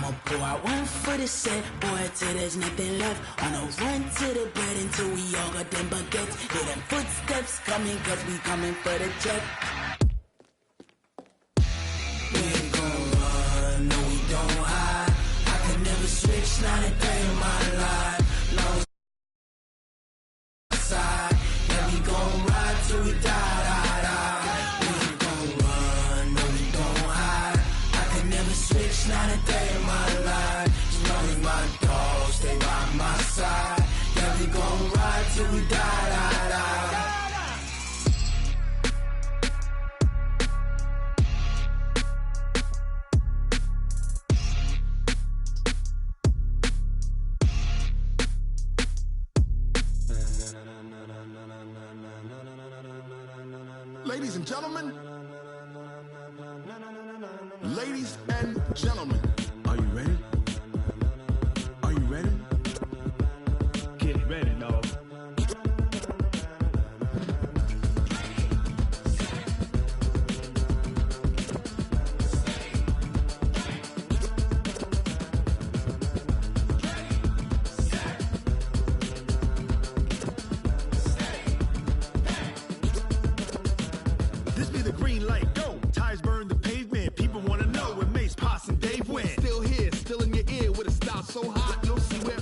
I'ma pour out one for the set, boy, till there's nothing left. On a run to the bed until we all got them baguettes. Hear them footsteps coming, cause we coming for the check. We ain't gon' run, no we don't hide. I could never switch, not a day in my life. Long side, yeah, we gon' ride till we die, die, die. We ain't gon' run, no we don't hide. I could never switch, not a day in my life. As long as my dogs stay by my side, yeah, we gon' ride till we die, die, die. Ladies and gentlemen, ladies and gentlemen, are you ready? Are you ready? Get ready, dog. This be the green light, go. Tires burn the pavement. People wanna know where Mace, Pops, and Dave went. Still here, still in your ear with a style so hot, you'll see where.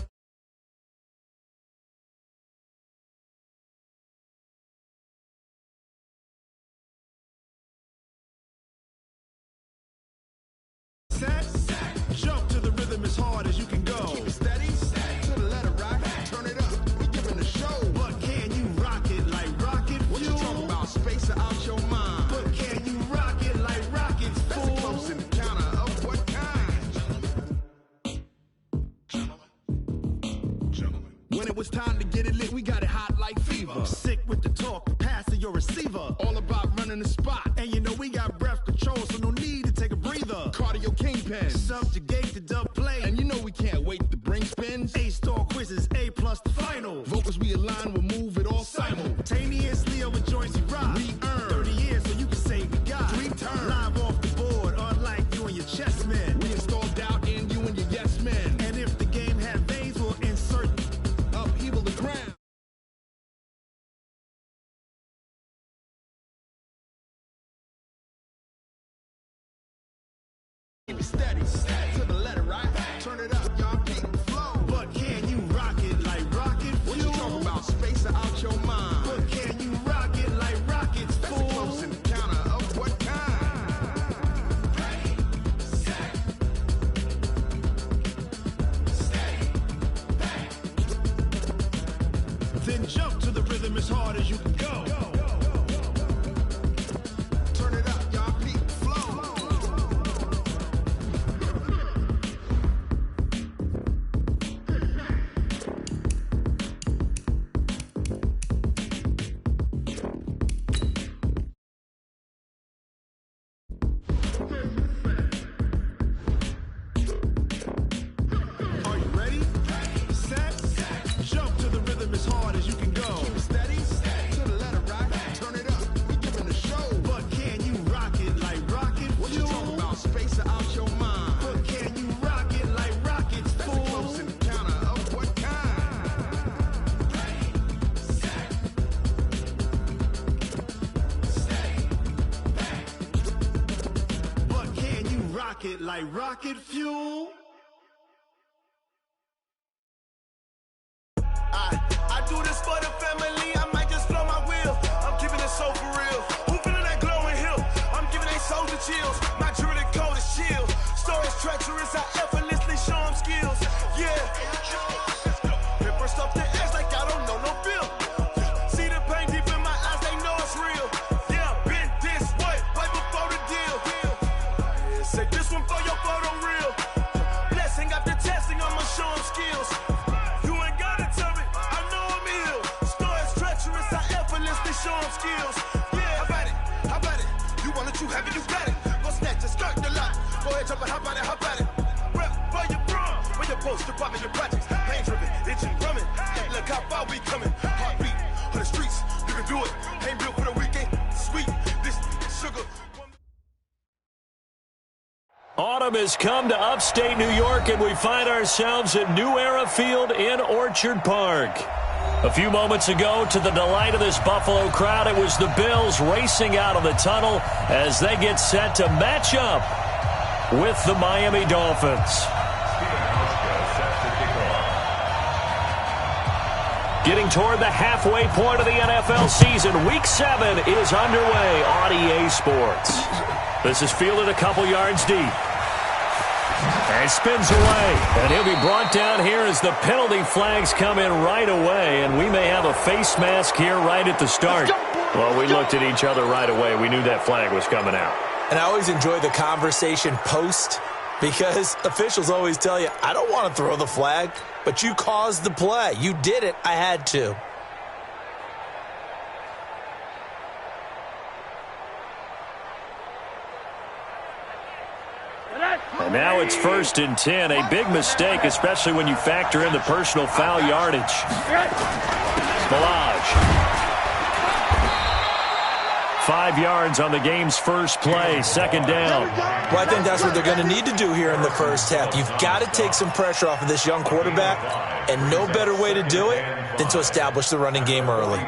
Set, jump to the rhythm as hard as you can go. Keep it steady, to the letter right. Turn it up, we giving a show. But can you rock it like rocket fuel? What you talking about? Space out your mind. But can you rock it like rockets, fool? That's a close encounter of what kind? When it was time to get it lit, we got it hot like fever. Sick with the talk, passing your receiver. All about running the spot. And you know we got breath control, so no need to take a breather. Cardio kingpin, subjugate the dub play. And you know we can't wait to bring spins. A-star quizzes, A+ the final. Vocals we align, we'll move it all simultaneously over joints we rock. We earn 30 years, so you can say we got 3 turns. Live off the board, unlike you and your chess men. We install doubt in you and your yes men. And if the game had veins, we'll insert upheaval the ground. Keep it steady, to the letter right. Turn it up, y'all beat the flow. But can you rock it like rocket fuel? What you talking about? Space out your mind. But can you rock it like rockets, fool? That's a close encounter of what kind? Ready, set, steady, back. Then jump to the rhythm as hard as you can go. Turn it up, y'all beat the flow. Are you ready? Set, jump to the rhythm as hard as you can go. Keep it steady, to the letter right. Turn it up, we giving a show. But can you rock it like rocket fuel? What you talking about? Space out your mind. But can you rock it like rockets, fool? That's a close encounter of what kind? Ready, set, steady, back. But can you rock it like rocket fuel? I do this for the family, I might just blow my wheel. I'm keeping it so for real. Who feeling that glowing hill? I'm giving they soldier chills. My jewelry code is chill. Stories treacherous, I effortlessly show them skills. Yeah. Paper stuff the edge like I don't know no bill. See the pain deep in my eyes, they know it's real. Yeah, been this way, way before the deal. Say this one for your photo reel. Blessing after testing, I'ma show them skills. You ain't gotta tell me, I know I'm ill. Stories treacherous, I effortlessly show them skills. Yeah, how about it? How about it? You want it, you have it, you got it. Go snatch it, skirt the lot. Go ahead, jump it, how about it? How about it? come to upstate New York, and we find ourselves at New Era Field in Orchard Park. A few moments ago, to the delight of this Buffalo crowd, it was the Bills racing out of the tunnel as they get set to match up with the Miami Dolphins. Getting toward the halfway point of the NFL season, Week 7 is underway on EA Sports. This is fielded a couple yards deep. And spins away. And he'll be brought down here as the penalty flags come in right away. And we may have a face mask here right at the start. Well, we looked at each other right away. We knew that flag was coming out. And I always enjoy the conversation post, because officials always tell you, I don't want to throw the flag, but you caused the play. You did it. I had to. And now it's 1st and 10. A big mistake, especially when you factor in the personal foul yardage. Balaj. 5 yards on the game's first play, 2nd down. Well, I think that's what they're going to need to do here in the first half. You've got to take some pressure off of this young quarterback, and no better way to do it than to establish the running game early.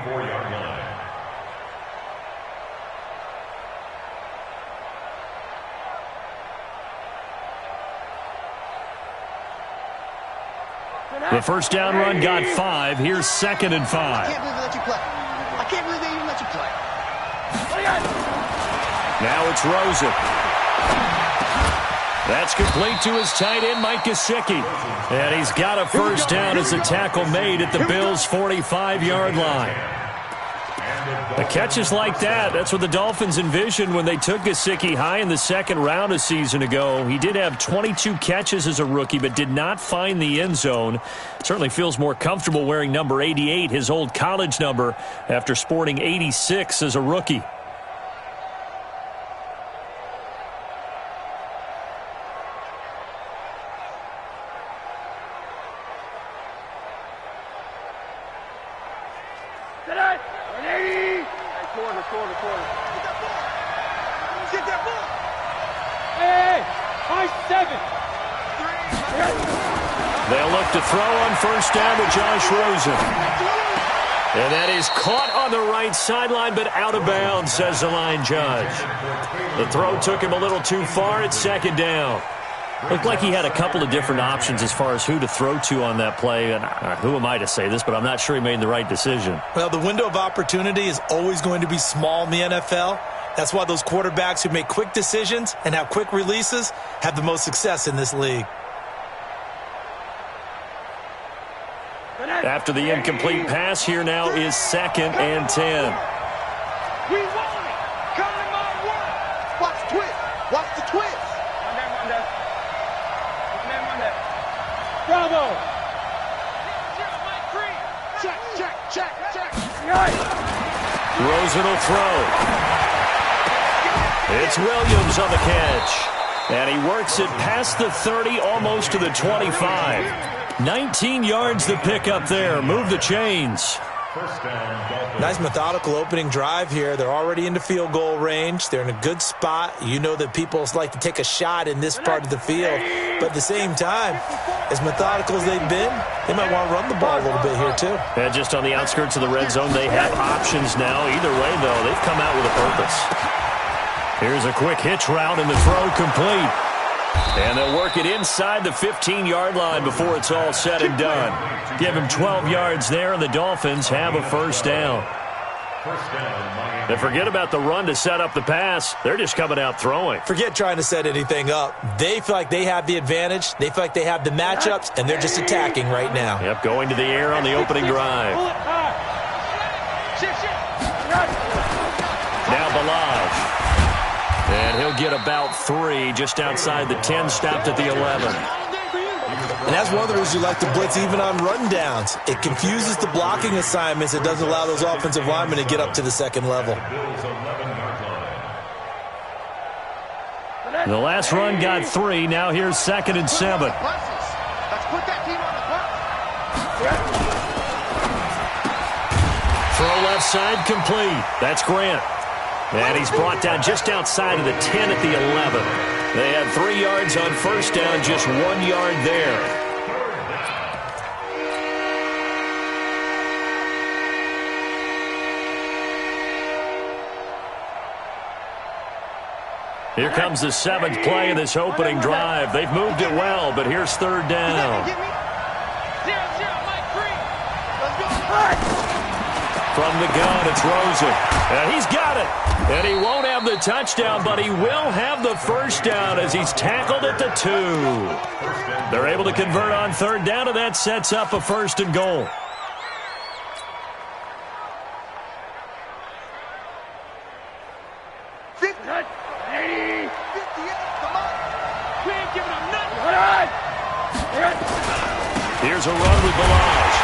The first down run got 5. Here's 2nd and 5. I can't believe they let you play. I can't believe they even let you play. Now it's Rosen. That's complete to his tight end, Mike Gesicki. And he's got a first down as the tackle made at the Bills' 45-yard line. The catches like that, that's what the Dolphins envisioned when they took Gesicki high in the 2nd round a season ago. He did have 22 catches as a rookie, but did not find the end zone. Certainly feels more comfortable wearing number 88, his old college number, after sporting 86 as a rookie. They'll look to throw on first down to Josh Rosen. And that is caught on the right sideline, but out of bounds, says the line judge. The throw took him a little too far at 2nd down. Looked like he had a couple of different options as far as who to throw to on that play. And who am I to say this, but I'm not sure he made the right decision. Well, the window of opportunity is always going to be small in the NFL. That's why those quarterbacks who make quick decisions and have quick releases have the most success in this league. After the incomplete pass, here now is 2nd and 10. We want it. Come in my work. Watch the twist. Watch the twist. Bravo. Check. Rosen will throw. It's Williams on the catch. And he works it past the 30, almost to the 25. 19 yards the pick up there. Move the chains. Nice methodical opening drive here. They're already into field goal range. They're in a good spot. You know that people like to take a shot in this part of the field. But at the same time, as methodical as they've been, they might want to run the ball a little bit here too. And just on the outskirts of the red zone, they have options now. Either way, though, they've come out with a purpose. Here's a quick hitch route, and the throw complete. And they'll work it inside the 15-yard line before it's all said and done. Give him 12 yards there, and the Dolphins have a first down. And forget about the run to set up the pass. They're just coming out throwing. Forget trying to set anything up. They feel like they have the advantage. They feel like they have the matchups, and they're just attacking right now. Yep, going to the air on the opening drive. Now Balaj. And he'll get about 3 just outside the 10, stopped at the 11. And that's one of the reasons you like to blitz even on rundowns. It confuses the blocking assignments. It doesn't allow those offensive linemen to get up to the 2nd level. The last run got 3. Now here's 2nd and 7. Let's put that team on the bus. Throw left side complete. That's Grant. And he's brought down just outside of the 10 at the 11. They had 3 yards on first down, just 1 yard there. Here comes the 7th play of this opening drive. They've moved it well, but here's 3rd down. From the gun, it's Rosen. And he's got it. And he won't have the touchdown, but he will have the first down as he's tackled at the 2. They're able to convert on 3rd down, and that sets up a 1st and goal. Here's a run with Balaj.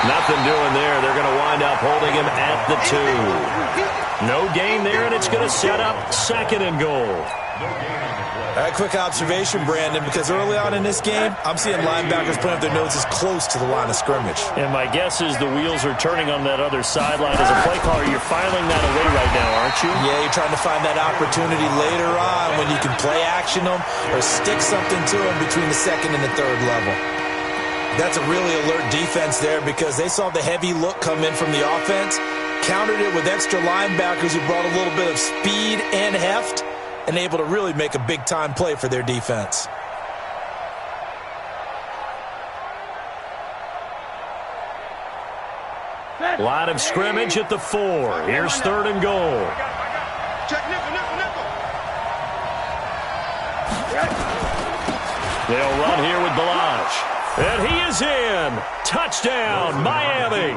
Nothing doing there. They're going to wind up holding him at the 2. No gain there, and it's going to set up 2nd and goal. A quick observation, Brandon, because early on in this game, I'm seeing linebackers putting up their noses close to the line of scrimmage. And my guess is the wheels are turning on that other sideline. As a play caller, you're filing that away right now, aren't you? Yeah, you're trying to find that opportunity later on when you can play action them or stick something to them between the 2nd and the 3rd level. That's a really alert defense there because they saw the heavy look come in from the offense, countered it with extra linebackers who brought a little bit of speed and heft, and able to really make a big-time play for their defense. Line of scrimmage at the 4. Here's 3rd and goal. They'll run here with Balaj. And he is in. Touchdown, Miami.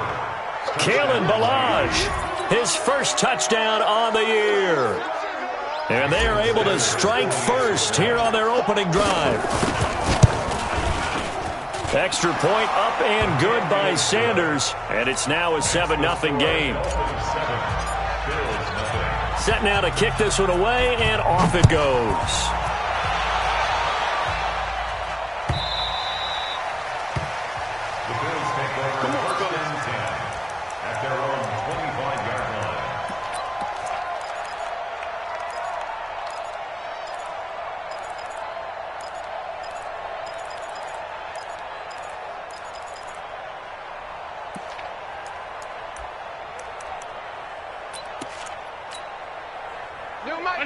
Kalen Balaj, his first touchdown on the year. And they are able to strike first here on their opening drive. Extra point up and good by Sanders. And it's now a 7-0 game. Set now to kick this one away, and off it goes.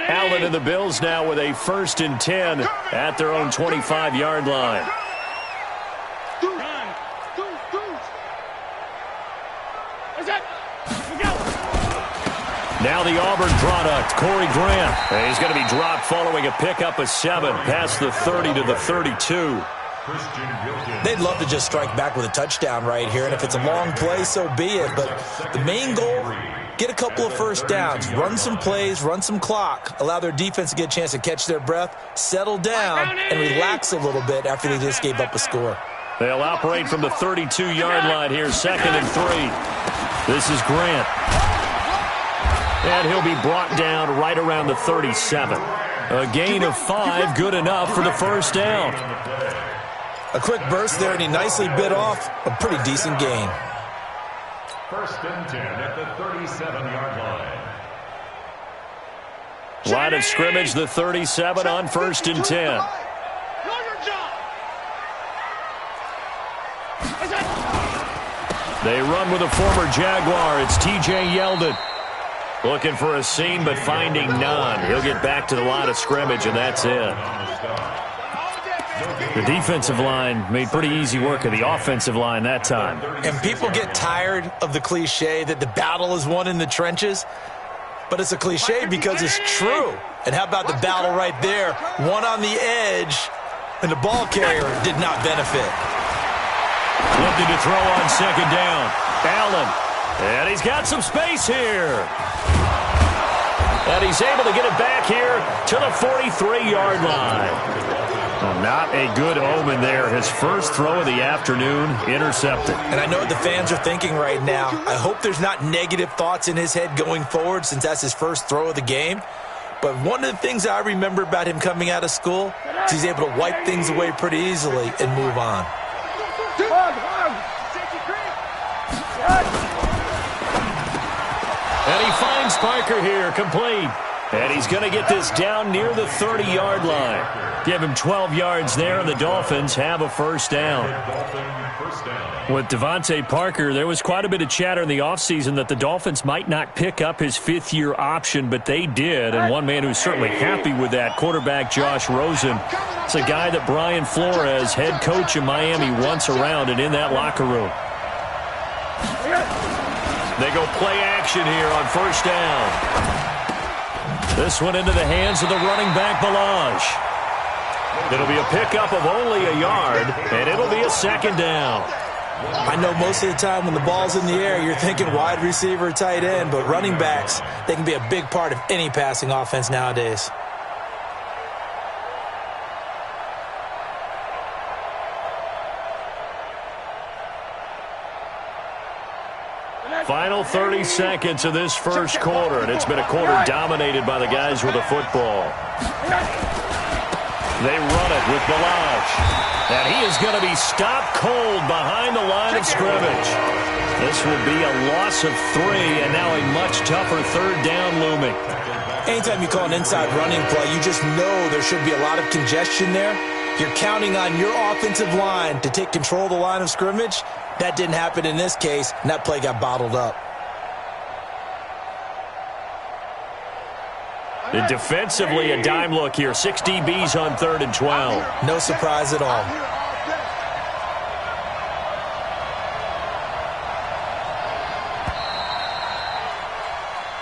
Allen and the Bills now with a 1st and 10 at their own 25-yard line. Now the Auburn product, Corey Grant. And he's going to be dropped following a pickup of 7 past the 30 to the 32. They'd love to just strike back with a touchdown right here, and if it's a long play, so be it. But the main goal, get a couple of first downs, run some plays, run some clock, allow their defense to get a chance to catch their breath, settle down, and relax a little bit after they just gave up a score. They'll operate from the 32-yard line here, 2nd and 3. This is Grant. And he'll be brought down right around the 37. A gain of 5, good enough for the first down. A quick burst there, and he nicely bit off a pretty decent gain. 1st and 10 at the 37-yard line. Line of scrimmage, the 37 on 1st and 10. They run with a former Jaguar. It's T.J. Yeldon. Looking for a seam, but finding none. He'll get back to the line of scrimmage, and that's it. The defensive line made pretty easy work of the offensive line that time. And people get tired of the cliche that the battle is won in the trenches. But it's a cliche because it's true. And how about the battle right there? One on the edge, and the ball carrier did not benefit. Looking to throw on 2nd down. Allen. And he's got some space here. And he's able to get it back here to the 43-yard line. Well, not a good omen there. His first throw of the afternoon intercepted. And I know what the fans are thinking right now. I hope there's not negative thoughts in his head going forward since that's his first throw of the game. But one of the things I remember about him coming out of school is he's able to wipe things away pretty easily and move on. And he finds Parker here, complete. And he's going to get this down near the 30-yard line. Give him 12 yards there, and the Dolphins have a first down. With Devontae Parker, there was quite a bit of chatter in the offseason that the Dolphins might not pick up his fifth-year option, but they did. And one man who's certainly happy with that, quarterback Josh Rosen. It's a guy that Brian Flores, head coach in Miami, wants around and in that locker room. They go play action here on first down. This one into the hands of the running back, Balaj. It'll be a pickup of only a yard, and it'll be a second down. I know most of the time when the ball's in the air, you're thinking wide receiver, tight end, but running backs, they can be a big part of any passing offense nowadays. Final 30 seconds of this first quarter, and it's been a quarter dominated by the guys with the football. They run it with Balaj, and he is going to be stopped cold behind the line of scrimmage. This will be a loss of 3, and now a much tougher third down looming. Anytime you call an inside running play, you just know there should be a lot of congestion there. You're counting on your offensive line to take control of the line of scrimmage. That didn't happen in this case, and that play got bottled up. And defensively, a dime look here. 6 DBs on 3rd and 12. No surprise at all.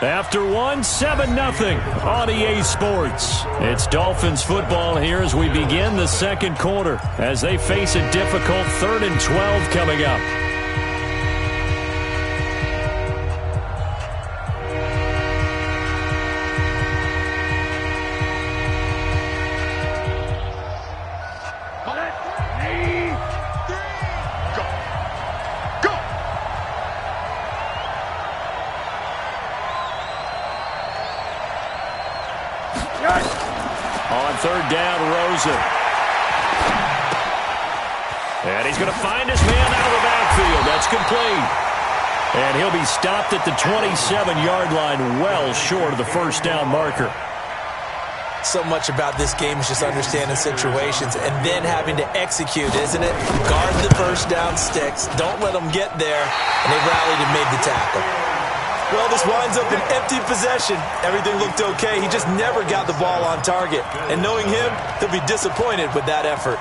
After 7-0 on EA Sports. It's Dolphins football here as we begin the second quarter as they face a difficult 3rd and 12 coming up. On 3rd down, Rosen. And he's going to find his man out of the backfield. That's complete. And he'll be stopped at the 27-yard line, well short of the first down marker. So much about this game is just understanding situations and then having to execute, isn't it? Guard the first down sticks. Don't let them get there. And they rallied and made the tackle. Well, this winds up an empty possession. Everything looked okay. He just never got the ball on target. And knowing him, he'll be disappointed with that effort.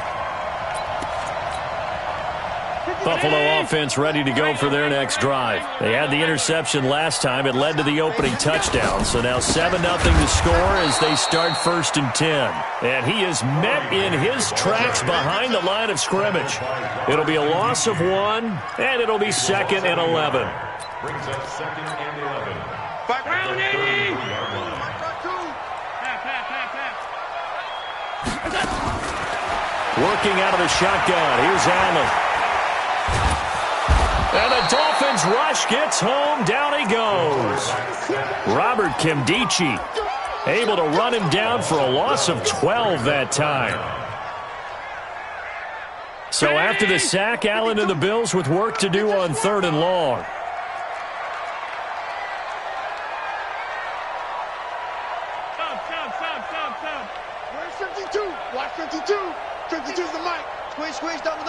Buffalo offense ready to go for their next drive. They had the interception last time. It led to the opening touchdown. So now 7-0 to score as they start 1st and 10. And he is met in his tracks behind the line of scrimmage. It'll be a loss of 1, and it'll be 2nd and 11. Brings up 2nd and 11. Round 80! Working out of the shotgun. Here's Allen. And the Dolphins rush gets home. Down he goes. Robert Kimdichie able to run him down for a loss of 12 that time. So after the sack, Allen and the Bills with work to do on 3rd and long. Where's 52? Watch 52. 52's the mic. Squeeze, double.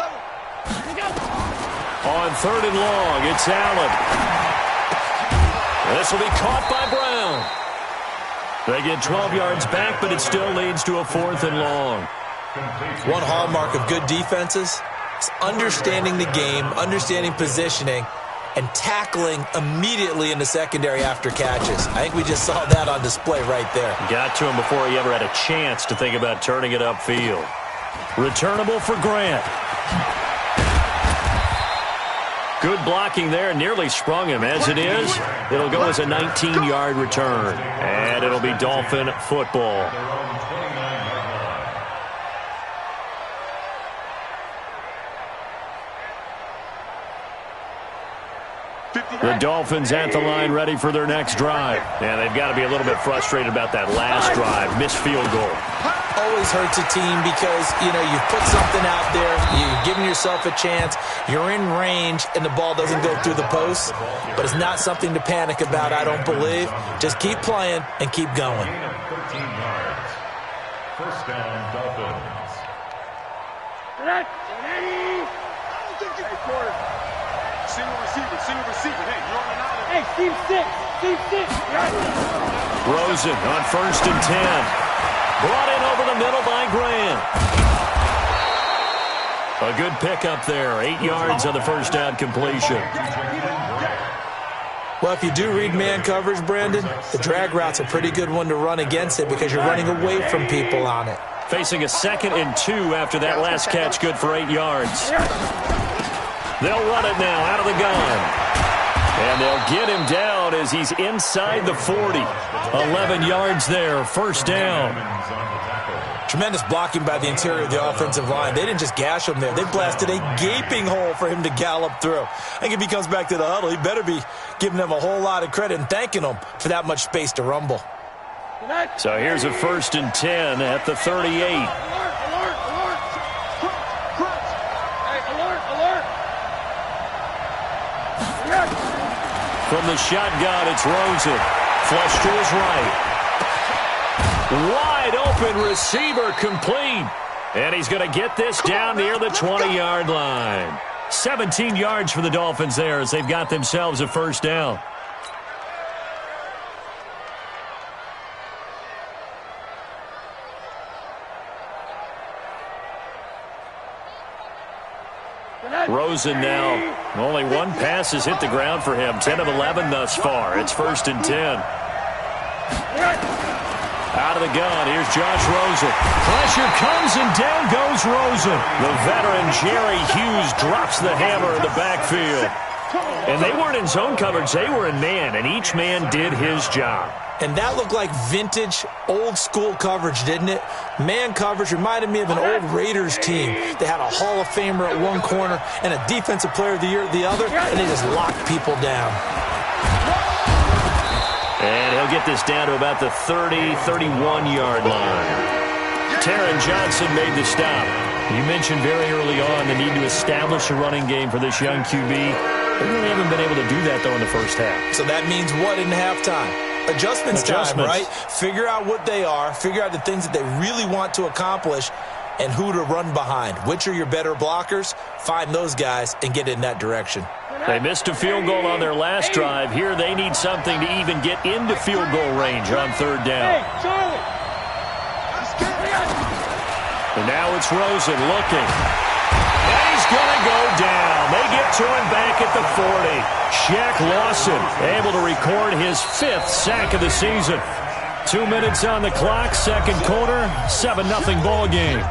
On 3rd and long, it's Allen. This will be caught by Brown. They get 12 yards back, but it still leads to a 4th and long. One hallmark of good defenses is understanding the game, understanding positioning, and tackling immediately in the secondary after catches. I think we just saw that on display right there. Got to him before he ever had a chance to think about turning it upfield. Returnable for Grant. Good blocking there, nearly sprung him. As it is, it'll go as a 19-yard return. And it'll be Dolphin football. The Dolphins at the line ready for their next drive. And they've got to be a little bit frustrated about that last drive. Missed field goal. Always hurts a team because, you put something out there, you giving yourself a chance. You're in range, and the ball doesn't go through the post. But it's not something to panic about, I don't believe. Just keep playing and keep going. 13 yards. First down, Dolphins. Single receiver. Hey, you're on an island. Hey, Steve six. Rosen on 1st and 10. Brought in over the middle by Grant. A good pickup there. 8 yards on the first down completion. Well, if you do read man coverage, Brandon, the drag route's a pretty good one to run against it because you're running away from people on it. Facing a 2nd and 2 after that last catch, good for 8 yards. They'll run it now out of the gun. And they'll get him down as he's inside the 40. 11 yards there, first down. Tremendous blocking by the interior of the offensive line. They didn't just gash him there. They blasted a gaping hole for him to gallop through. I think if he comes back to the huddle, he better be giving them a whole lot of credit and thanking them for that much space to rumble. So here's a 1st and 10 at the 38. From the shotgun, it's Rosen. Flush to his right. Wide open receiver complete. And he's going to get this down near the 20-yard line. 17 yards for the Dolphins there as they've got themselves a first down. Rosen now, only one pass has hit the ground for him. 10 of 11 thus far. It's 1st and 10. Out of the gun, here's Josh Rosen. Pressure comes and down goes Rosen. The veteran Jerry Hughes drops the hammer in the backfield. And they weren't in zone coverage, they were in man, and each man did his job. And that looked like vintage, old-school coverage, didn't it? Man coverage reminded me of an old Raiders team. They had a Hall of Famer at one corner and a Defensive Player of the Year at the other, and they just locked people down. And he'll get this down to about the 30, 31-yard line. Taron Johnson made the stop. You mentioned very early on the need to establish a running game for this young QB. They really haven't been able to do that, though, in the first half. So that means what in halftime? Adjustments time, right? Figure out what they are, figure out the things that they really want to accomplish, and who to run behind. Which are your better blockers? Find those guys and get in that direction. They missed a field goal on their last drive. Here they need something to even get into field goal range on 3rd down. And now it's Rosen looking. And he's going to go down. They get to him back at the 40. Shaq Lawson able to record his 5th sack of the season. 2 minutes on the clock, 2nd quarter, 7-0 ball game.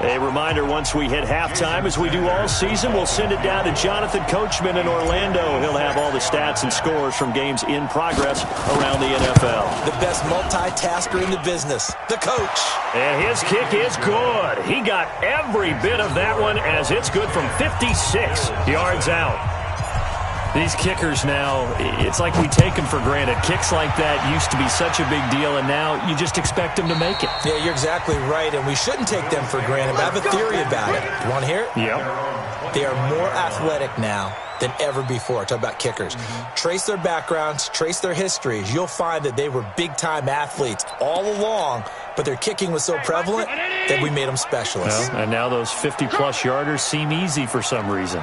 A reminder, once we hit halftime, as we do all season, we'll send it down to Jonathan Coachman in Orlando. He'll have all the stats and scores from games in progress around the NFL. The best multitasker in the business, the coach. And his kick is good. He got every bit of that one as it's good from 56 yards out. These kickers now, it's like we take them for granted. Kicks like that used to be such a big deal, and now you just expect them to make it. Yeah, you're exactly right, and we shouldn't take them for granted. But I have a theory about it. You want to hear it? Yep. They are more athletic now than ever before. Talk about kickers. Trace their backgrounds, trace their histories. You'll find that they were big-time athletes all along, but their kicking was so prevalent that we made them specialists. Well, and now those 50-plus yarders seem easy for some reason.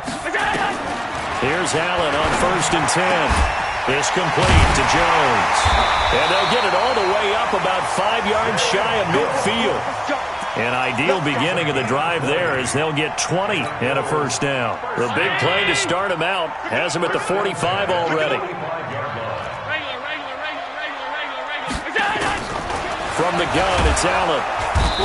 Here's Allen on 1st and 10. It's complete to Jones. And they'll get it all the way up about 5 yards shy of midfield. An ideal beginning of the drive there as they'll get 20 and a first down. The big play to start him out has him at the 45 already. From the gun, it's Allen.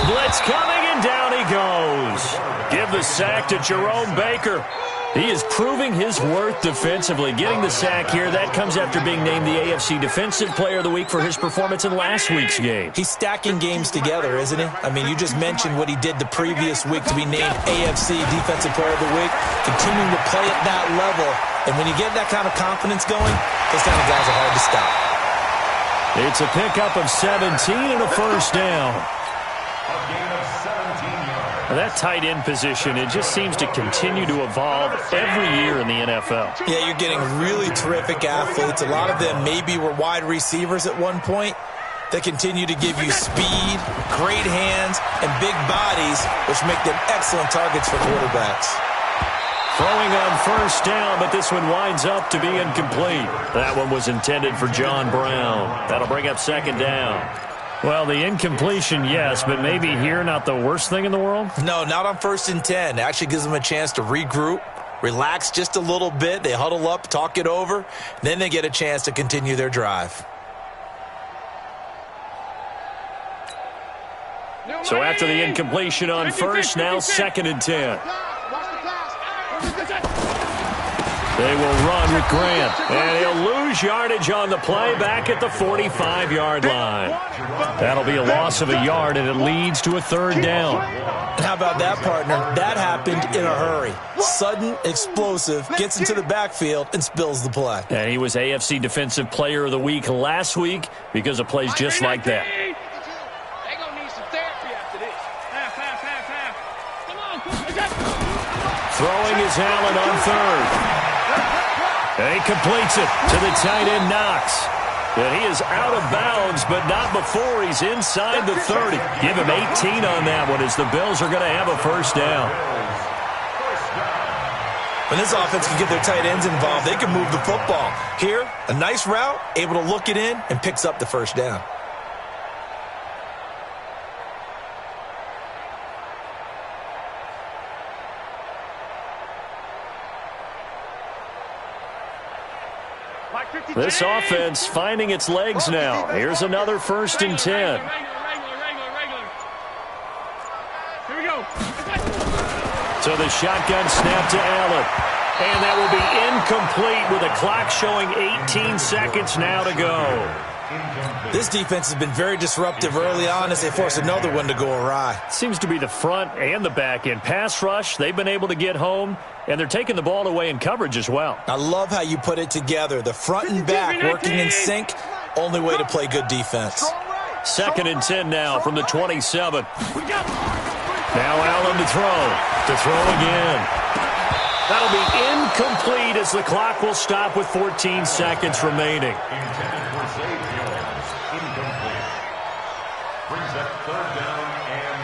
Blitz coming, and down he goes. Give the sack to Jerome Baker. He is proving his worth defensively. Getting the sack here, that comes after being named the AFC Defensive Player of the Week for his performance in last week's game. He's stacking games together, isn't he? I mean, you just mentioned what he did the previous week to be named AFC Defensive Player of the Week. Continuing to play at that level. And when you get that kind of confidence going, those kind of guys are hard to stop. It's a pickup of 17 and a first down. A gain of 17 yards. That tight end position, it just seems to continue to evolve every year in the NFL. Yeah, you're getting really terrific athletes. A lot of them maybe were wide receivers at one point. They continue to give you speed, great hands, and big bodies, which make them excellent targets for quarterbacks. Throwing on first down, but this one winds up to be incomplete. That one was intended for John Brown. That'll bring up second down. Well, the incompletion, yes, but maybe here not the worst thing in the world? No, not on 1st and 10. It actually gives them a chance to regroup, relax just a little bit. They huddle up, talk it over, then they get a chance to continue their drive. So after the incompletion on first, now 2nd and 10. They will run with Grant, and he'll lose yardage on the play back at the 45-yard line. That'll be a loss of a yard, and it leads to a 3rd down. How about that, partner? That happened in a hurry. Sudden, explosive, gets into the backfield, and spills the play. And he was AFC Defensive Player of the Week last week because of plays just like that. Throwing is Allen on 3rd. And he completes it to the tight end Knox. And he is out of bounds, but not before he's inside the 30. Give him 18 on that one as the Bills are going to have a first down. When this offense can get their tight ends involved, they can move the football. Here, a nice route, able to look it in, and picks up the first down. This offense finding its legs now. Here's another 1st and 10. Here we go. So the shotgun snap to Allen. And that will be incomplete with a clock showing 18 seconds now to go. This defense has been very disruptive early on as they force another one to go awry. Seems to be the front and the back end. Pass rush, they've been able to get home, and they're taking the ball away in coverage as well. I love how you put it together. The front and back working in sync, only way to play good defense. 2nd and 10 now from the 27. Now Allen to throw again. That'll be incomplete as the clock will stop with 14 seconds remaining. Intended for Zay Jones. Incomplete. Brings up 3rd down and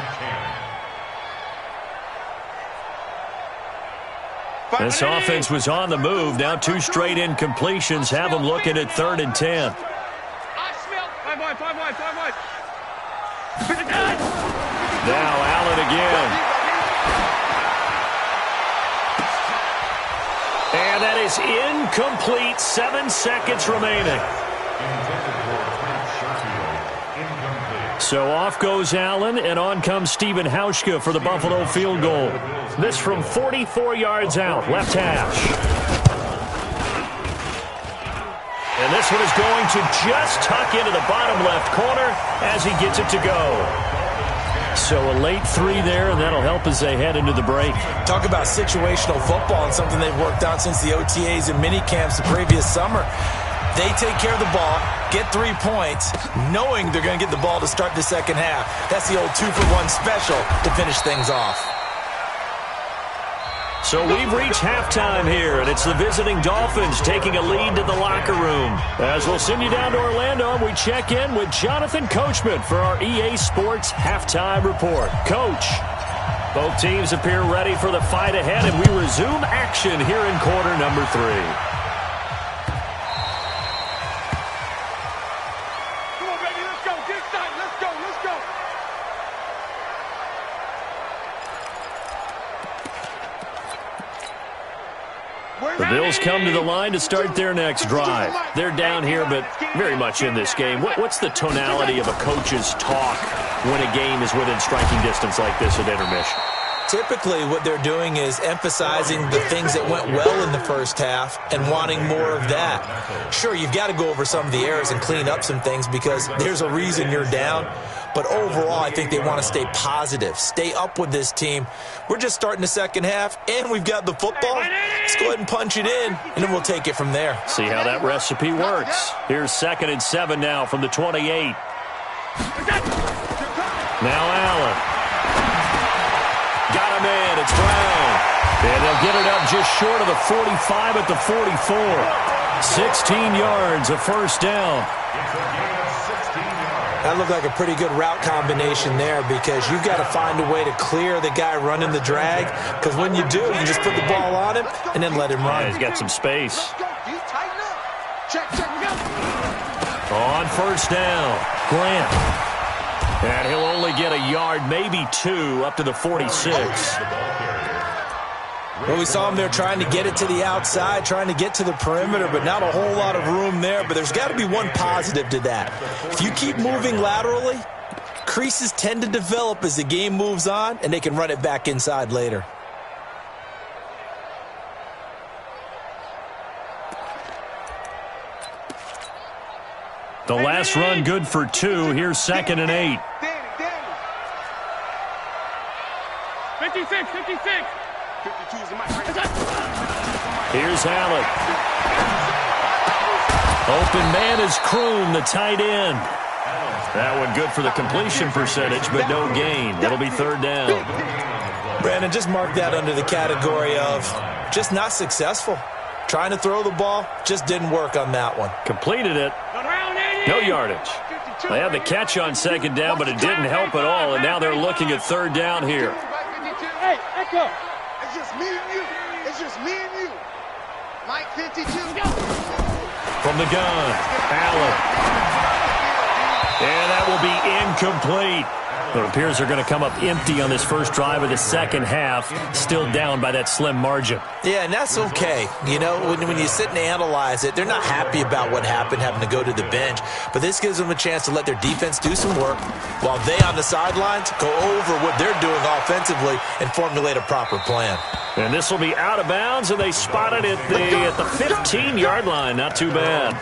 10. This offense was on the move. Now 2 straight incompletions have them looking at 3rd and 10. Now Allen again. And that is incomplete. 7 seconds remaining. So off goes Allen, and on comes Stephen Hauschka for the Buffalo field goal. This from 44 yards out, left hash. And this one is going to just tuck into the bottom left corner as he gets it to go. So a late 3 there, and that'll help as they head into the break. Talk about situational football and something they've worked on since the OTAs and mini camps the previous summer. They take care of the ball, get 3 points, knowing they're going to get the ball to start the second half. That's the old 2-for-1 special to finish things off. So we've reached halftime here, and it's the visiting Dolphins taking a lead to the locker room. As we'll send you down to Orlando, we check in with Jonathan Coachman for our EA Sports Halftime Report. Coach, both teams appear ready for the fight ahead, and we resume action here in quarter number 3. Come on, baby, let's go. Get excited. Let's go. Let's go. The Bills come to the line to start their next drive. They're down here, but very much in this game. What's the tonality of a coach's talk when a game is within striking distance like this at intermission? Typically, what they're doing is emphasizing the things that went well in the first half and wanting more of that. Sure, you've got to go over some of the errors and clean up some things because there's a reason you're down. But overall, I think they want to stay positive, stay up with this team. We're just starting the second half, and we've got the football. Let's go ahead and punch it in, and then we'll take it from there. See how that recipe works. Here's 2nd and 7 now from the 28. Now Allen. Got him in. It's Brown. And they'll get it up just short of the 45 at the 44. 16 yards, a first down. That looked like a pretty good route combination there because you've got to find a way to clear the guy running the drag, because when you do, you just put the ball on him and then let him run. Yeah, he's got some space. On first down, Grant. And he'll only get a yard, maybe 2, up to the 46. Well, we saw him there trying to get it to the outside, trying to get to the perimeter, but not a whole lot of room there. But there's got to be one positive to that. If you keep moving laterally, creases tend to develop as the game moves on, and they can run it back inside later. The last run good for 2. Here's 2nd and 8. 56. Here's Allen. Open man is Kroon, the tight end. That one good for the completion percentage, but no gain. It'll be 3rd down. Brandon, just mark that under the category of just not successful. Trying to throw the ball, just didn't work on that one. Completed it. No yardage. They had the catch on 2nd down, but it didn't help at all, and now they're looking at 3rd down here. Hey, Echo. It's just me and you. It's just me and you. Mike 52. From the gun, Allen. And that will be incomplete. It appears they're going to come up empty on this first drive of the second half, still down by that slim margin. Yeah, and that's okay. You know, when you sit and analyze it, they're not happy about what happened, having to go to the bench. But this gives them a chance to let their defense do some work while they on the sidelines go over what they're doing offensively and formulate a proper plan. And this will be out of bounds, and they spot it at the 15-yard line. Not too bad.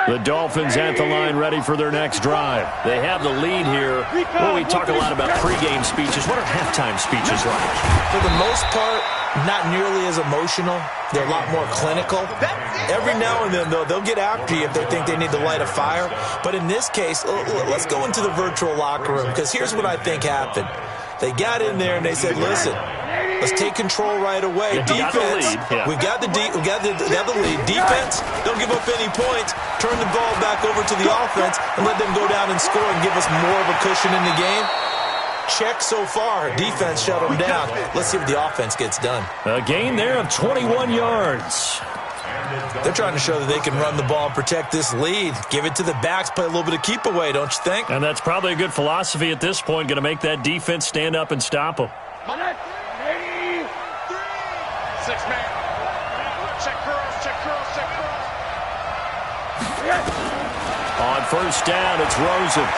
The Dolphins at the line ready for their next drive. They have the lead here. Well, we talk a lot about pregame speeches. What are halftime speeches like? For the most part, not nearly as emotional. They're a lot more clinical. Every now and then, though, they'll get after you if they think they need to light a fire. But in this case, let's go into the virtual locker room, because here's what I think happened. They got in there and they said, listen, let's take control right away. Defense, we got the lead. Defense, don't give up any points. Turn the ball back over to the offense and let them go down and score and give us more of a cushion in the game. Check so far. Defense shut them down. Let's see what the offense gets done. A gain there of 21 yards. They're trying to show that they can run the ball and protect this lead. Give it to the backs, play a little bit of keep away, don't you think? And that's probably a good philosophy at this point, going to make that defense stand up and stop them. 6 man. Check curls. On first down, it's Rosen.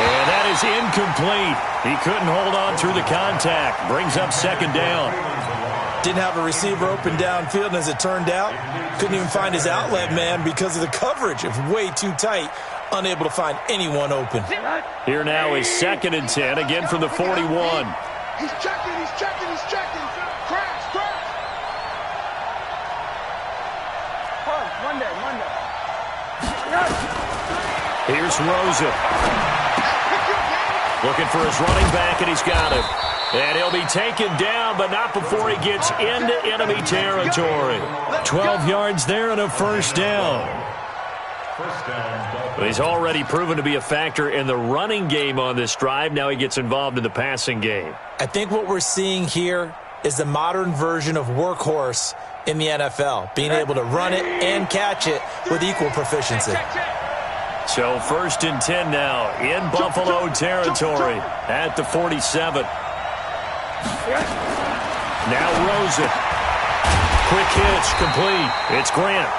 And that is incomplete. He couldn't hold on through the contact. Brings up 2nd down. Didn't have a receiver open downfield, and as it turned out, couldn't even find his outlet man because of the coverage. It was way too tight, unable to find anyone open. Here now is 2nd and 10, again from the 41. He's checking. Crash. Monday. Here's Rosen. Looking for his running back, and he's got him. And he'll be taken down, but not before he gets into enemy territory. 12 yards there and a first down. But he's already proven to be a factor in the running game on this drive. Now he gets involved in the passing game. I think what we're seeing here is the modern version of workhorse in the NFL, being able to run it and catch it with equal proficiency. So 1st and 10 now in Buffalo territory at the 47. Now Rosen. Quick hitch, complete. It's Grant.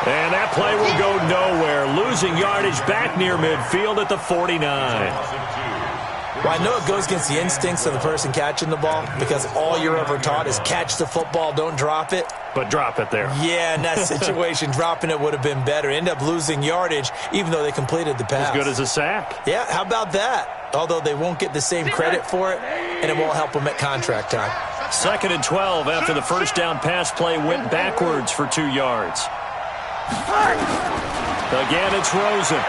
And that play will go nowhere, losing yardage back near midfield at the 49. Well, I know it goes against the instincts of the person catching the ball because all you're ever taught is catch the football, don't drop it. But drop it there. Yeah, in that situation, dropping it would have been better. End up losing yardage, even though they completed the pass. As good as a sack. Yeah, how about that? Although they won't get the same credit for it, and it won't help them at contract time. 2nd and 12 after the first down pass play went backwards for 2 yards. Again, it's Rosen.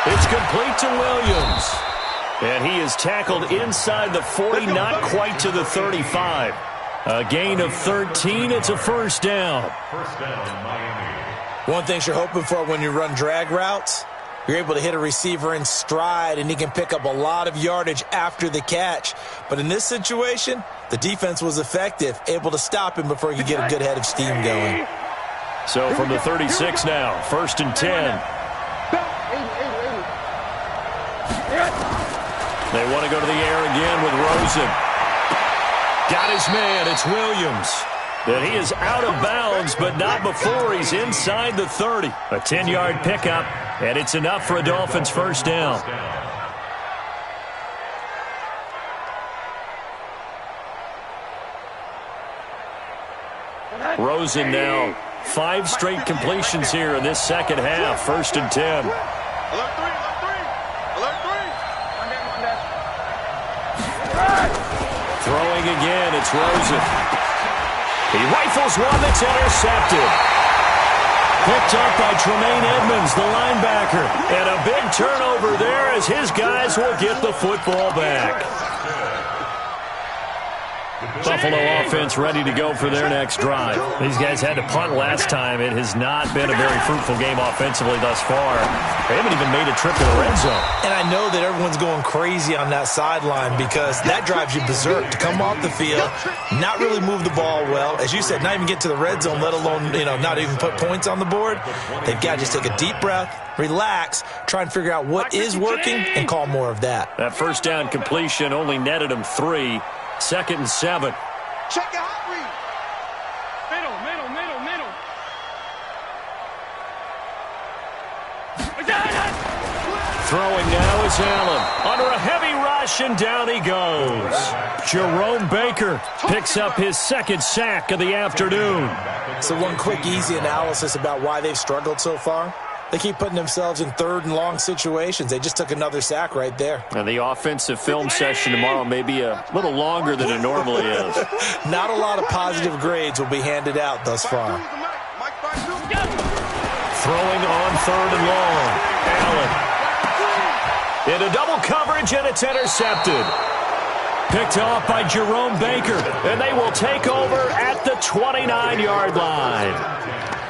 It's complete to Williams. And he is tackled inside the 40, not quite to the 35. A gain of 13. It's a first down. First down, Miami. One thing you're hoping for when you run drag routes, you're able to hit a receiver in stride, and he can pick up a lot of yardage after the catch. But in this situation, the defense was effective, able to stop him before he could get a good head of steam going. So from the 36 now, 1st and 10. They want to go to the air again with Rosen. Got his man. It's Williams. And he is out of bounds, but not before he's inside the 30. A 10-yard pickup, and it's enough for a Dolphins first down. Rosen now 5 straight completions here in this second half. 1st and 10. Alert 3, alert 3. Alert 3. Throwing again, it's Rosen. He rifles one that's intercepted. Picked up by Tremaine Edmonds, the linebacker. And a big turnover there as his guys will get the football back. Buffalo offense ready to go for their next drive. These guys had to punt last time. It has not been a very fruitful game offensively thus far. They haven't even made a trip to the red zone. And I know that everyone's going crazy on that sideline because that drives you berserk to come off the field, not really move the ball well. As you said, not even get to the red zone, let alone, not even put points on the board. They've got to just take a deep breath, relax, try and figure out what is working, and call more of that. That first down completion only netted them 3. 2nd and 7. Check your hot read. Middle. Throwing now is Allen. Under a heavy rush, and down he goes. Jerome Baker picks up his 2nd sack of the afternoon. So one quick, easy analysis about why they've struggled so far. They keep putting themselves in 3rd and long situations. They just took another sack right there. And the offensive film session tomorrow may be a little longer than it normally is. Not a lot of positive grades will be handed out thus far. Throwing on 3rd and long. Allen. Into double coverage, and it's intercepted. Picked off by Jerome Baker. And they will take over at the 29-yard line.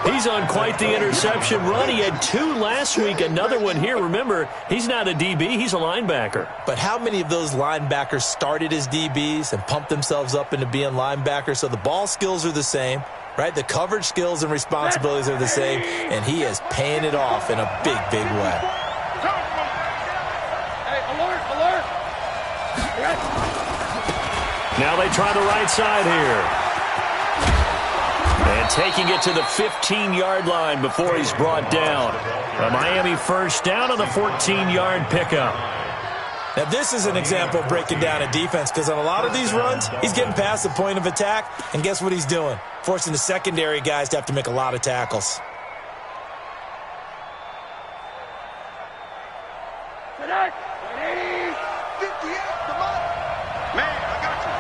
He's on quite the interception run. He had 2 last week, another one here. Remember, he's not a DB, he's a linebacker. But how many of those linebackers started as DBs and pumped themselves up into being linebackers? So the ball skills are the same, right? The coverage skills and responsibilities are the same, and he is paying it off in a big, big way. Hey, alert. Now they try the right side here. And taking it to the 15-yard line before he's brought down. A Miami first down on the 14-yard pickup. Now, this is an example of breaking down a defense because on a lot of these runs, he's getting past the point of attack, and guess what he's doing? Forcing the secondary guys to have to make a lot of tackles. Connect. 58, come on. Man, I got you.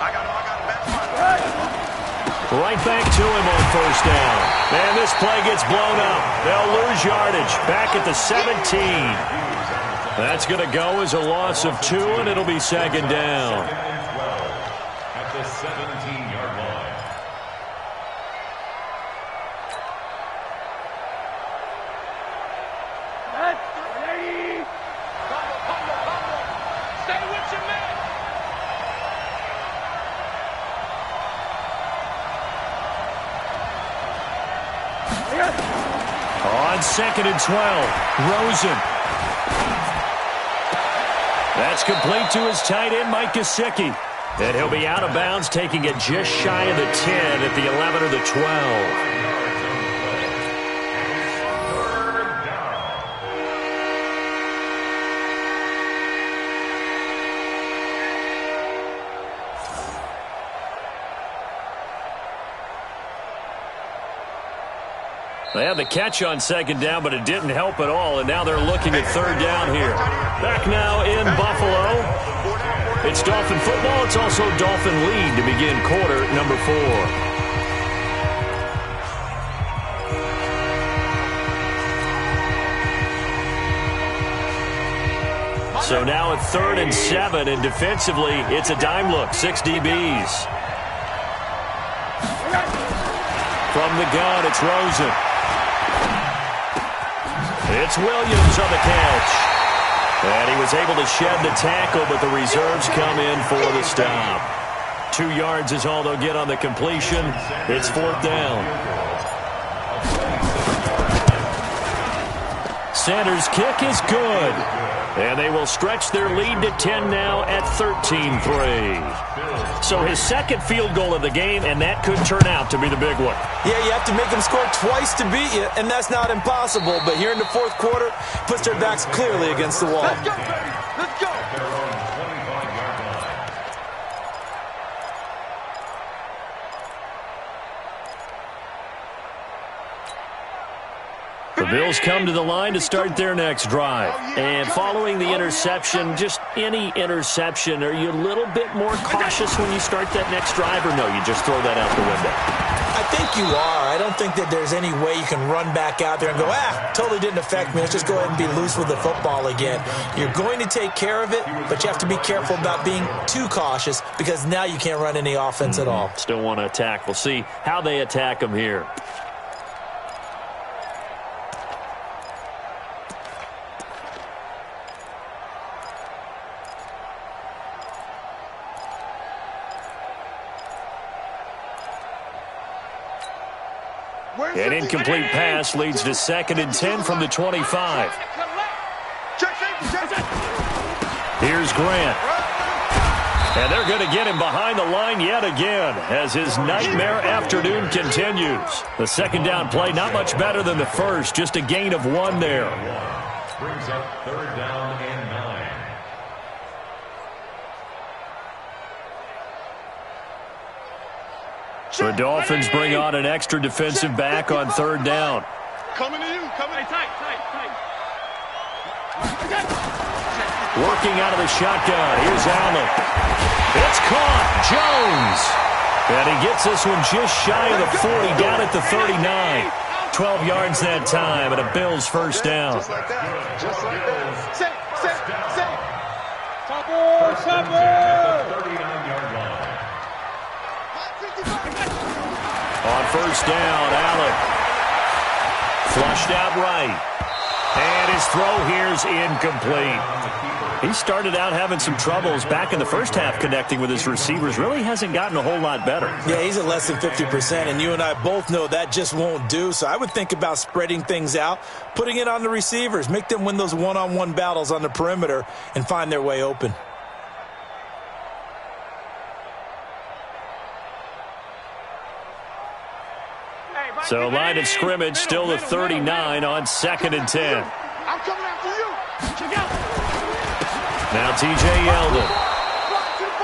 I got him. Right back to him on first down. And this play gets blown up. They'll lose yardage back at the 17. That's going to go as a loss of 2, and it'll be 2nd down. At the 17-yard line. Stay with your man. On 2nd and 12, Rosen. That's complete to his tight end, Mike Gesicki. And he'll be out of bounds, taking it just shy of the 10 at the 11 or the 12. They had the catch on second down, but it didn't help at all, and now they're looking at third down here. Back now in Buffalo. It's Dolphin football. It's also Dolphin lead to begin quarter number 4. So now at 3rd and 7, and defensively, it's a dime look. 6 DBs. From the gun, it's Rosen. It's Williams on the catch. And he was able to shed the tackle, but the reserves come in for the stop. 2 yards is all they'll get on the completion. It's 4th down. Sanders' kick is good. And they will stretch their lead to 10 now at 13-3. So his second field goal of the game, and that could turn out to be the big one. Yeah, you have to make them score twice to beat you, and that's not impossible. But here in the 4th quarter, puts their backs clearly against the wall. Let's go, baby. Let's go. The Bills come to the line to start their next drive. And following the interception, just any interception, are you a little bit more cautious when you start that next drive, or no, you just throw that out the window? I think you are. I don't think that there's any way you can run back out there and go, totally didn't affect me. Let's just go ahead and be loose with the football again. You're going to take care of it, but you have to be careful about being too cautious because now you can't run any offense at all. Still want to attack. We'll see how they attack them here. An incomplete pass leads to 2nd and 10 from the 25. Here's Grant. And they're going to get him behind the line yet again as his nightmare afternoon continues. The second down play, not much better than the first, just a gain of 1 there. Brings up 3rd down and 9. The Dolphins bring on an extra defensive back on 3rd down. Coming to you. Coming tight. Working out of the shotgun. Here's Allen. It's caught. Jones. And he gets this one just shy of the 40, down at the 39. 12 yards that time, and a Bills first down. Just like that. Just like that. Set. First and 10 at the 39-yard line. On first down, Allen. Flushed out right. And his throw here's incomplete. He started out having some troubles back in the first half connecting with his receivers. Really hasn't gotten a whole lot better. Yeah, he's at less than 50%, and you and I both know that just won't do. So I would think about spreading things out, putting it on the receivers, make them win those one-on-one battles on the perimeter and find their way open. So line of scrimmage still the 39 on 2nd and 10. I'm coming after you. Now T.J. Yeldon.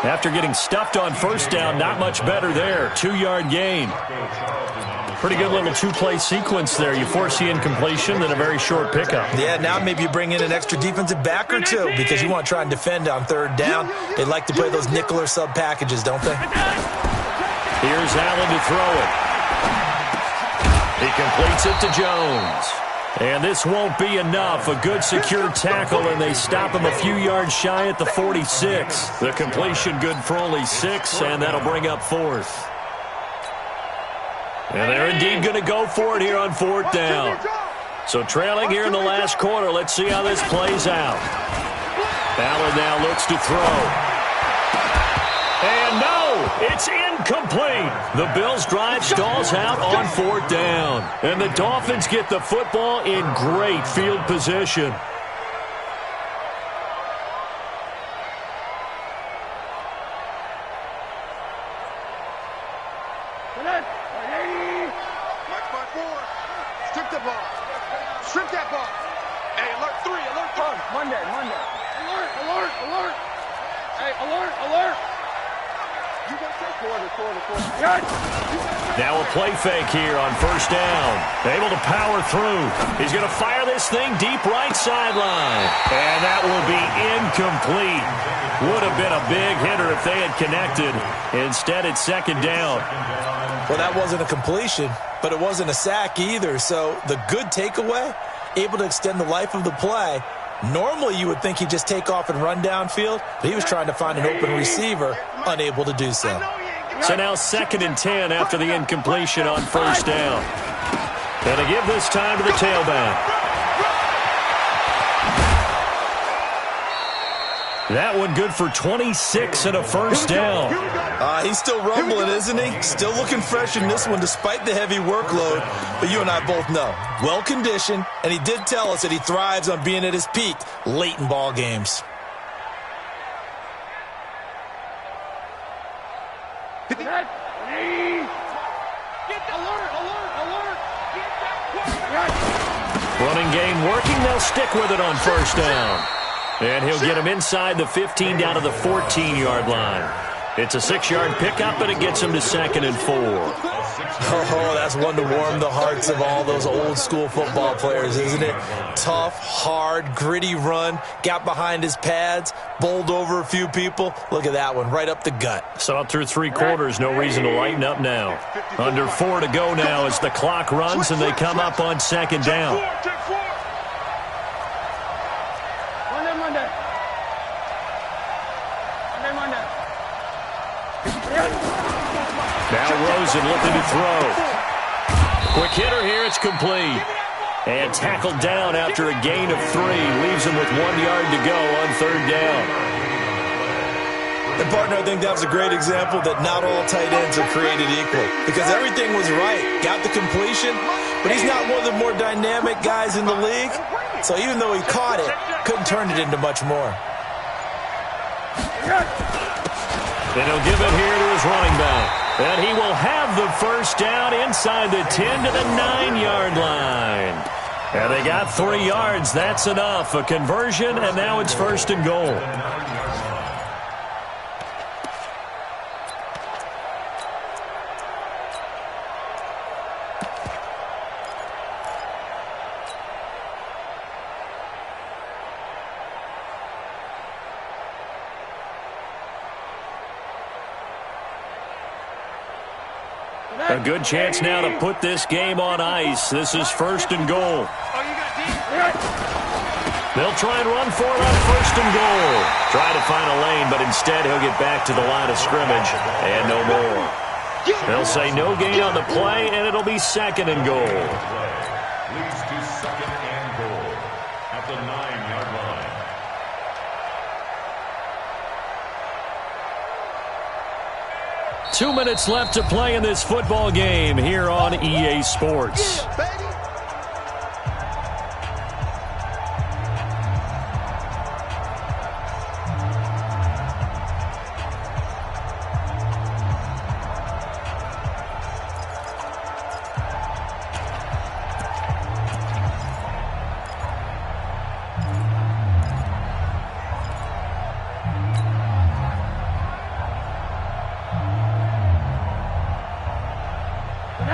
After getting stuffed on first down, not much better there. 2-yard gain. Pretty good little 2-play sequence there. You force the incompletion, then a very short pickup. Yeah, now maybe you bring in an extra defensive back or two because you want to try and defend on 3rd down. They like to play those nickel or sub packages, don't they? Here's Allen to throw it. He completes it to Jones. And this won't be enough. A good secure tackle, and they stop him a few yards shy at the 46. The completion good for only 6, and that'll bring up 4th. And they're indeed going to go for it here on 4th down. So trailing here in the last quarter. Let's see how this plays out. Allen now looks to throw. And no, it's incomplete. The Bills' drive stalls out on 4th down. And the Dolphins get the football in great field position. Shrimp that ball. Hey, alert 3, alert 3. Monday. Alert. Hey, alert. You got to say quarter. Now a play fake here on first down. Able to power through. He's going to fire this thing deep right sideline. And that will be incomplete. Would have been a big hitter if they had connected. Instead, it's second down. Well, that wasn't a completion, but it wasn't a sack either. So the good takeaway, able to extend the life of the play. Normally, you would think he'd just take off and run downfield, but he was trying to find an open receiver, unable to do so. So now 2nd and 10 after the incompletion on first down. And to give this time to the tailback. That one good for 26 and a first down. He's still rumbling, isn't he? Still looking fresh in this one despite the heavy workload. But you and I both know, well-conditioned, and he did tell us that he thrives on being at his peak late in ball games. Running game working. They'll stick with it on first down. And he'll get him inside the 15 down to the 14-yard line. It's a 6-yard pickup, and it gets him to 2nd and 4. Oh, that's one to warm the hearts of all those old-school football players, isn't it? Tough, hard, gritty run. Got behind his pads, bowled over a few people. Look at that one, right up the gut. Saw it through 3 quarters. No reason to lighten up now. Under 4 to go now as the clock runs, and they come up on 2nd down. Now Rosen looking to throw. Quick hitter here. It's complete. And tackled down after a gain of 3. Leaves him with 1 yard to go on 3rd down. And, partner, I think that was a great example that not all tight ends are created equal. Because everything was right. Got the completion, but he's not one of the more dynamic guys in the league. So even though he caught it, couldn't turn it into much more. And he'll give it here to his running back. And he will have the first down inside the 10 to the 9-yard line. And they got 3 yards. That's enough. A conversion, and now it's 1st and goal. A good chance now to put this game on ice. This is 1st and goal. They'll try and run for it on 1st and goal. Try to find a lane, but instead he'll get back to the line of scrimmage and no more. They'll say no gain on the play, and it'll be 2nd and goal. Leads to 2nd and goal at the 9-yard line. 2 minutes left to play in this football game here on EA Sports.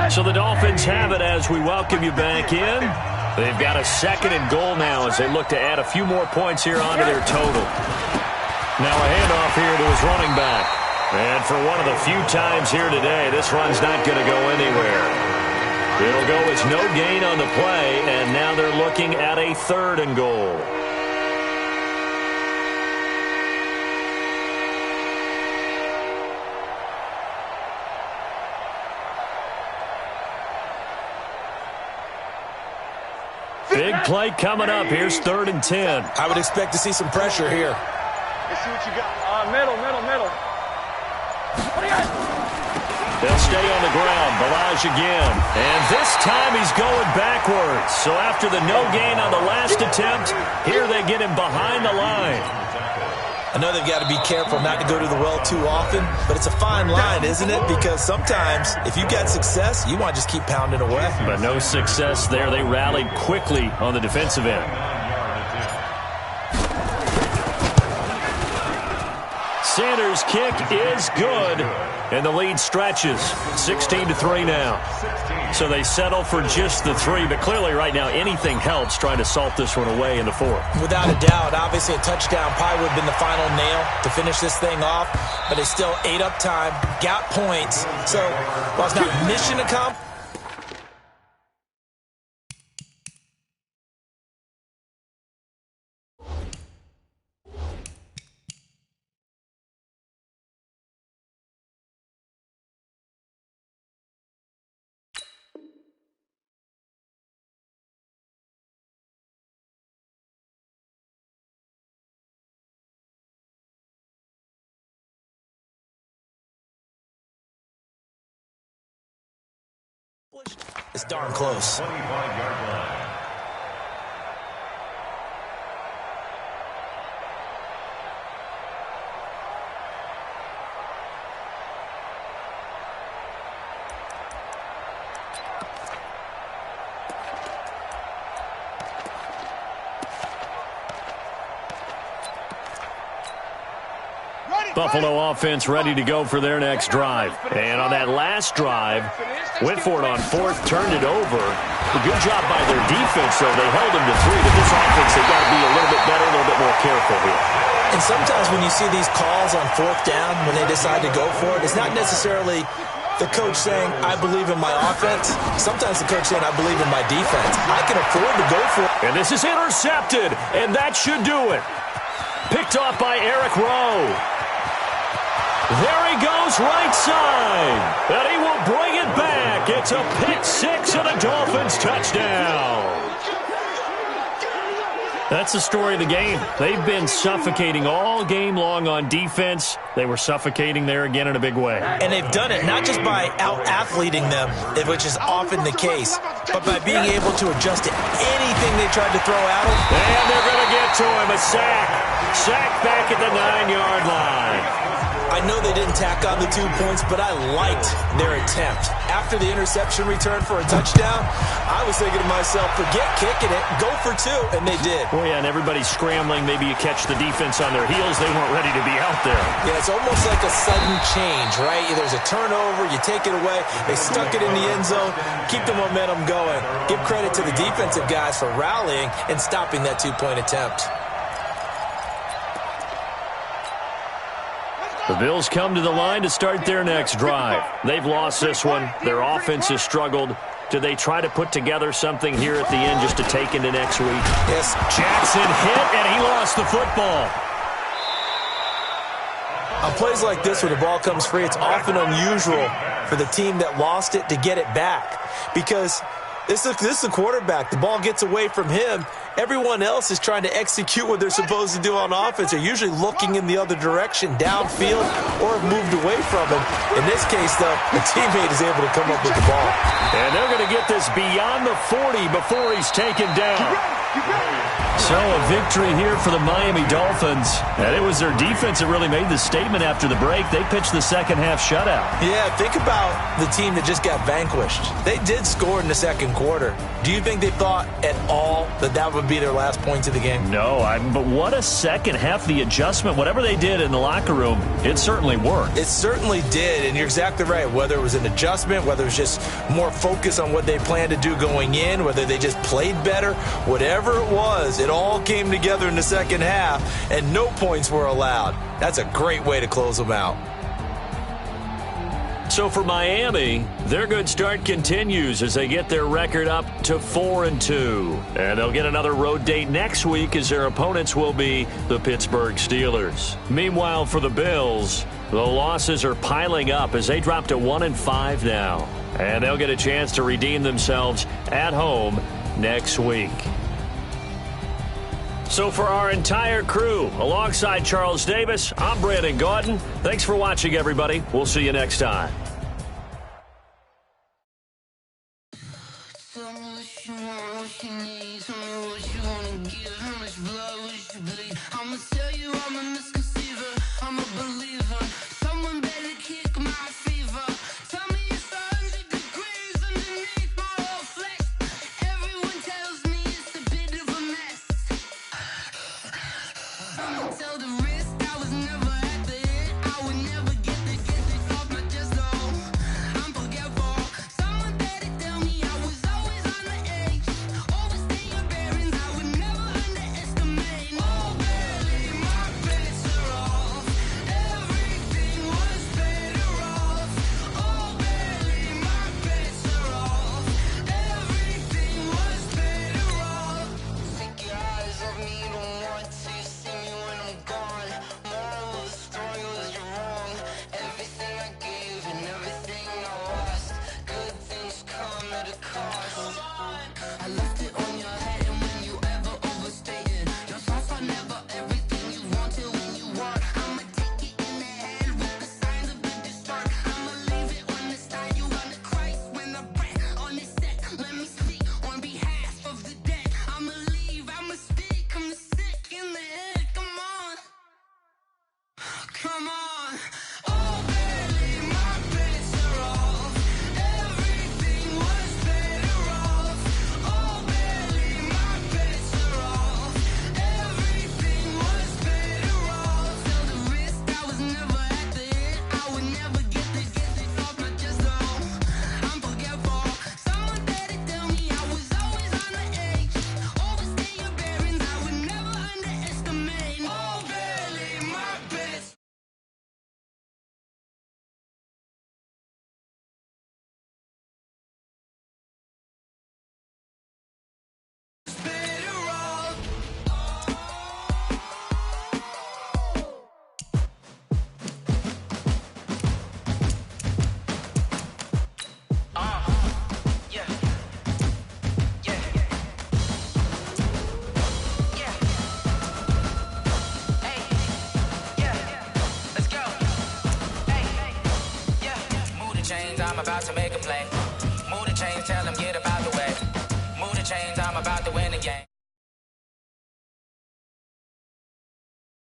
So the Dolphins have it as we welcome you back in. They've got a 2nd and goal now as they look to add a few more points here onto their total. Now a handoff here to his running back. And for one of the few times here today, this run's not going to go anywhere. It'll go as no gain on the play, and now they're looking at a 3rd and goal. Big play coming up. Here's 3rd and 10. I would expect to see some pressure here. Let's see what you got. Middle. What do you got? They'll stay on the ground. Balaj again. And this time he's going backwards. So after the no gain on the last attempt, here they get him behind the line. I know they've got to be careful not to go to the well too often, but it's a fine line, isn't it? Because sometimes if you got success, you want to just keep pounding away. But no success there. They rallied quickly on the defensive end. Sanders' kick is good, and the lead stretches 16-3 now. So they settle for just the 3, but clearly right now anything helps trying to salt this one away in the 4th. Without a doubt, obviously a touchdown probably would have been the final nail to finish this thing off, but they still ate up time, got points. So while it's not mission accomplished, it's darn close. 25-yard line. Buffalo offense ready to go for their next drive. And on that last drive, went for it on 4th, turned it over. A good job by their defense, though. They held them to 3, but this offense, they've got to be a little bit better, a little bit more careful here. And sometimes when you see these calls on 4th down, when they decide to go for it, it's not necessarily the coach saying, I believe in my offense. Sometimes the coach saying, I believe in my defense. I can afford to go for it. And this is intercepted, and that should do it. Picked off by Eric Rowe. There he goes, right side. And he will bring it back. It's a pick-6 and a Dolphins touchdown. That's the story of the game. They've been suffocating all game long on defense. They were suffocating there again in a big way. And they've done it not just by out-athleting them, which is often the case, but by being able to adjust to anything they tried to throw at them. And they're going to get to him. A sack. Sack back at the 9-yard line. I know they didn't tack on the 2 points, but I liked their attempt. After the interception return for a touchdown, I was thinking to myself, forget kicking it, go for 2, and they did. Oh, yeah, and everybody's scrambling. Maybe you catch the defense on their heels. They weren't ready to be out there. Yeah, it's almost like a sudden change, right? There's a turnover, you take it away, they stuck it in the end zone, keep the momentum going. Give credit to the defensive guys for rallying and stopping that 2-point attempt. The Bills come to the line to start their next drive. They've lost this one. Their offense has struggled. Do they try to put together something here at the end just to take into next week? Yes. Jackson hit, and he lost the football. On plays like this where the ball comes free, it's often unusual for the team that lost it to get it back. Because this is the quarterback. The ball gets away from him. Everyone else is trying to execute what they're supposed to do on offense. They're usually looking in the other direction, downfield, or have moved away from him. In this case, though, the teammate is able to come up with the ball. And they're going to get this beyond the 40 before he's taken down. So a victory here for the Miami Dolphins. And it was their defense that really made the statement after the break. They pitched the second half shutout. Yeah, think about the team that just got vanquished. They did score in the second quarter. Do you think they thought at all that that would be their last points of the game? No, but what a second half. The adjustment, whatever they did in the locker room, it certainly worked. It certainly did, and you're exactly right. Whether it was an adjustment, whether it was just more focus on what they planned to do going in, whether they just played better, whatever it was, it all came together in the second half, and no points were allowed. That's a great way to close them out. So for Miami, their good start continues as they get their record up to 4-2. And they'll get another road date next week as their opponents will be the Pittsburgh Steelers. Meanwhile, for the Bills, the losses are piling up as they drop to 1-5 now. And they'll get a chance to redeem themselves at home next week. So for our entire crew, alongside Charles Davis, I'm Brandon Gordon. Thanks for watching, everybody. We'll see you next time. I'ma tell you I'm a misconceived I'm about to make a play. Move the chains, tell them get up out the way. Move the chains,